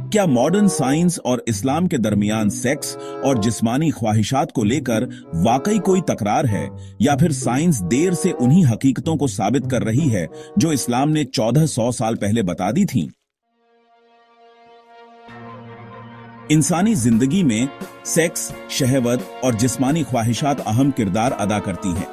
क्या modern science और इस्लाम के दरमियान सेक्स और जिस्मानी ख्वाहिशात को लेकर वाकई कोई तकरार है, या फिर साइंस देर से उन्हीं हकीकतों को साबित कर रही है जो इस्लाम ने 1400 साल पहले बता दी थीं? इंसानी जिंदगी में सेक्स, शहवत और जिस्मानी ख्वाहिशात अहम किरदार अदा करती हैं।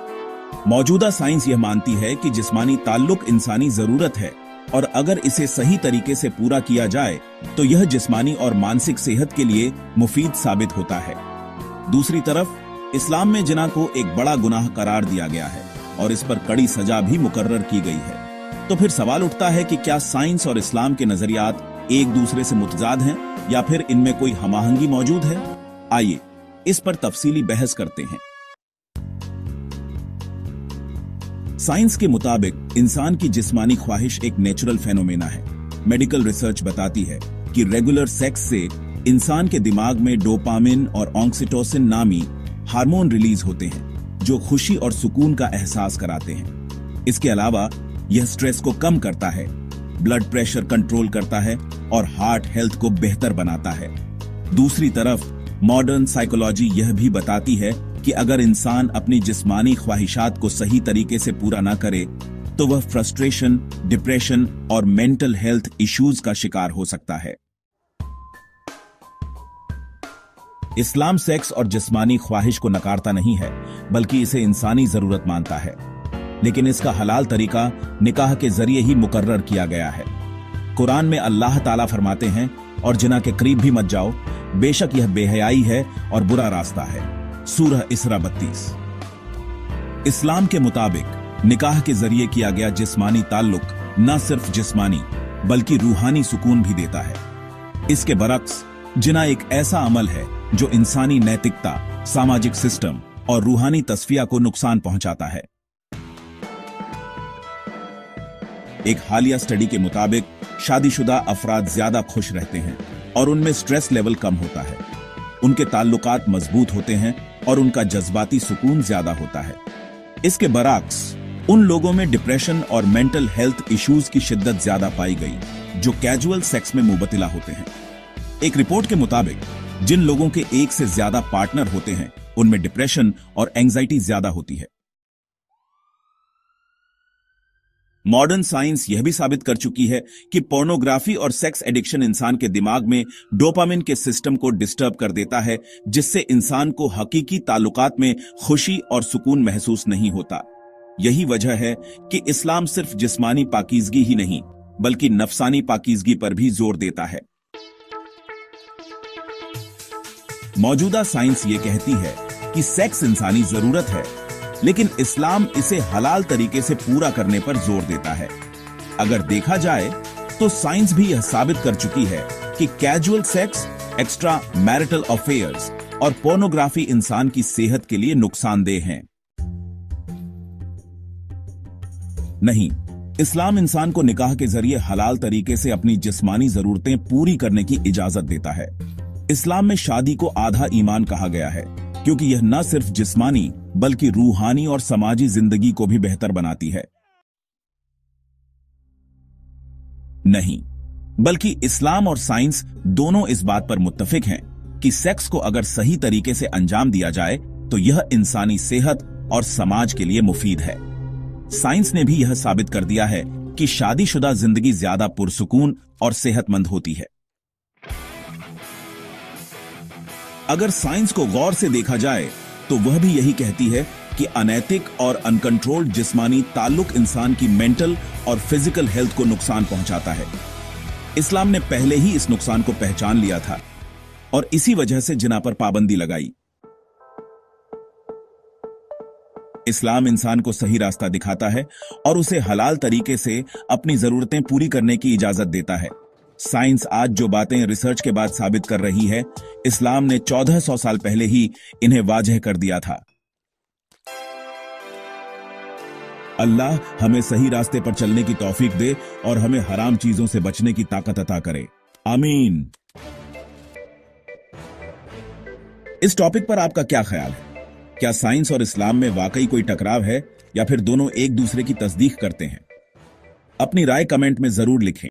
मौजूदा साइंस यह मानती है कि जिस्मानी ताल्लुक इंसानी जरूरत है, और अगर इसे सही तरीके से पूरा किया जाए तो यह जिस्मानी और मानसिक सेहत के लिए मुफीद साबित होता है। दूसरी तरफ इस्लाम में जिना को एक बड़ा गुनाह करार दिया गया है और इस पर कड़ी सजा भी मुकर्रर की गई है। तो फिर सवाल उठता है कि क्या साइंस और इस्लाम के नजरियात एक दूसरे से मुतजाद हैं, या फिर इनमें कोई हमाहंगी मौजूद है? आइए इस पर तफसीली बहस करते हैं। साइंस के मुताबिक इंसान की जिस्मानी ख्वाहिश एक नेचुरल फेनोमेना है। मेडिकल रिसर्च बताती है कि रेगुलर सेक्स से इंसान के दिमाग में डोपामिन और ऑक्सीटोसिन नामी हार्मोन रिलीज होते हैं, जो खुशी और सुकून का एहसास कराते हैं। इसके अलावा यह स्ट्रेस को कम करता है, ब्लड प्रेशर कंट्रोल करता है और हार्ट हेल्थ को बेहतर बनाता है। दूसरी तरफ मॉडर्न साइकोलॉजी यह भी बताती है कि अगर इंसान अपनी जिस्मानी ख्वाहिशात को सही तरीके से पूरा ना करे तो वह फ्रस्ट्रेशन, डिप्रेशन और मेंटल हेल्थ इश्यूज का शिकार हो सकता है। इस्लाम सेक्स और जिस्मानी ख्वाहिश को नकारता नहीं है, बल्कि इसे इंसानी जरूरत मानता है, लेकिन इसका हलाल तरीका निकाह के जरिए ही मुकर्रर किया गया है। कुरान में अल्लाह ताला फरमाते हैं, और जिना के करीब भी मत जाओ, बेशक यह बेहयाई है और बुरा रास्ता है। सूरह इसरा 32। इस्लाम के मुताबिक निकाह के जरिए किया गया जिस्मानी ताल्लुक न सिर्फ जिस्मानी बल्कि रूहानी सुकून भी देता है। इसके बरक्स जिना एक ऐसा अमल है जो इंसानी नैतिकता, सामाजिक सिस्टम और रूहानी तस्फिया को नुकसान पहुंचाता है। एक हालिया स्टडी के मुताबिक शादीशुदा अफराद ज्यादा खुश रहते हैं और उनमें स्ट्रेस लेवल कम होता है, उनके ताल्लुकात मजबूत होते हैं और उनका जज्बाती सुकून ज्यादा होता है। इसके बरक्स उन लोगों में डिप्रेशन और मेंटल हेल्थ इश्यूज की शिद्दत ज्यादा पाई गई जो कैजुअल सेक्स में मुबतला होते हैं। एक रिपोर्ट के मुताबिक जिन लोगों के एक से ज्यादा पार्टनर होते हैं उनमें डिप्रेशन और एंजाइटी ज्यादा होती है। मॉडर्न साइंस यह भी साबित कर चुकी है कि पोर्नोग्राफी और सेक्स एडिक्शन इंसान के दिमाग में डोपामिन के सिस्टम को डिस्टर्ब कर देता है, जिससे इंसान को हकीकी ताल्लुकात में खुशी और सुकून महसूस नहीं होता। यही वजह है कि इस्लाम सिर्फ जिस्मानी पाकीज़गी ही नहीं बल्कि नफसानी पाकीज़गी पर भी जोर देता है। मौजूदा साइंस ये कहती है कि सेक्स इंसानी जरूरत है, लेकिन इस्लाम इसे हलाल तरीके से पूरा करने पर जोर देता है। अगर देखा जाए तो साइंस भी यह साबित कर चुकी है कि casual sex, extra marital affairs और पोर्नोग्राफी इंसान की सेहत के लिए नुकसानदेह हैं। नहीं, इस्लाम इंसान को निकाह के जरिए हलाल तरीके से अपनी जिस्मानी जरूरतें पूरी करने की इजाजत देता है। इस्लाम में शादी को आधा ईमान कहा गया है, क्योंकि यह न सिर्फ जिस्मानी बल्कि रूहानी और समाजी जिंदगी को भी बेहतर बनाती है। नहीं, बल्कि इस्लाम और साइंस दोनों इस बात पर मुत्तफिक हैं कि सेक्स को अगर सही तरीके से अंजाम दिया जाए तो यह इंसानी सेहत और समाज के लिए मुफीद है। साइंस ने भी यह साबित कर दिया है कि शादीशुदा जिंदगी ज्यादा पुरसुकून और सेहतमंद होती है। अगर साइंस को गौर से देखा जाए तो वह भी यही कहती है कि अनैतिक और अनकंट्रोल्ड जिस्मानी ताल्लुक इंसान की मेंटल और फिजिकल हेल्थ को नुकसान पहुंचाता है। इस्लाम ने पहले ही इस नुकसान को पहचान लिया था और इसी वजह से जिना पर पाबंदी लगाई। इस्लाम इंसान को सही रास्ता दिखाता है और उसे हलाल तरीके से अपनी जरूरतें पूरी करने की इजाजत देता है। साइंस आज जो बातें रिसर्च के बाद साबित कर रही है, इस्लाम ने 1400 साल पहले ही इन्हें वाजह कर दिया था। अल्लाह हमें सही रास्ते पर चलने की तौफीक दे और हमें हराम चीजों से बचने की ताकत अता करे। आमीन। इस टॉपिक पर आपका क्या ख्याल है? क्या साइंस और इस्लाम में वाकई कोई टकराव है या फिर दोनों एक दूसरे की तस्दीक करते हैं? अपनी राय कमेंट में जरूर लिखें।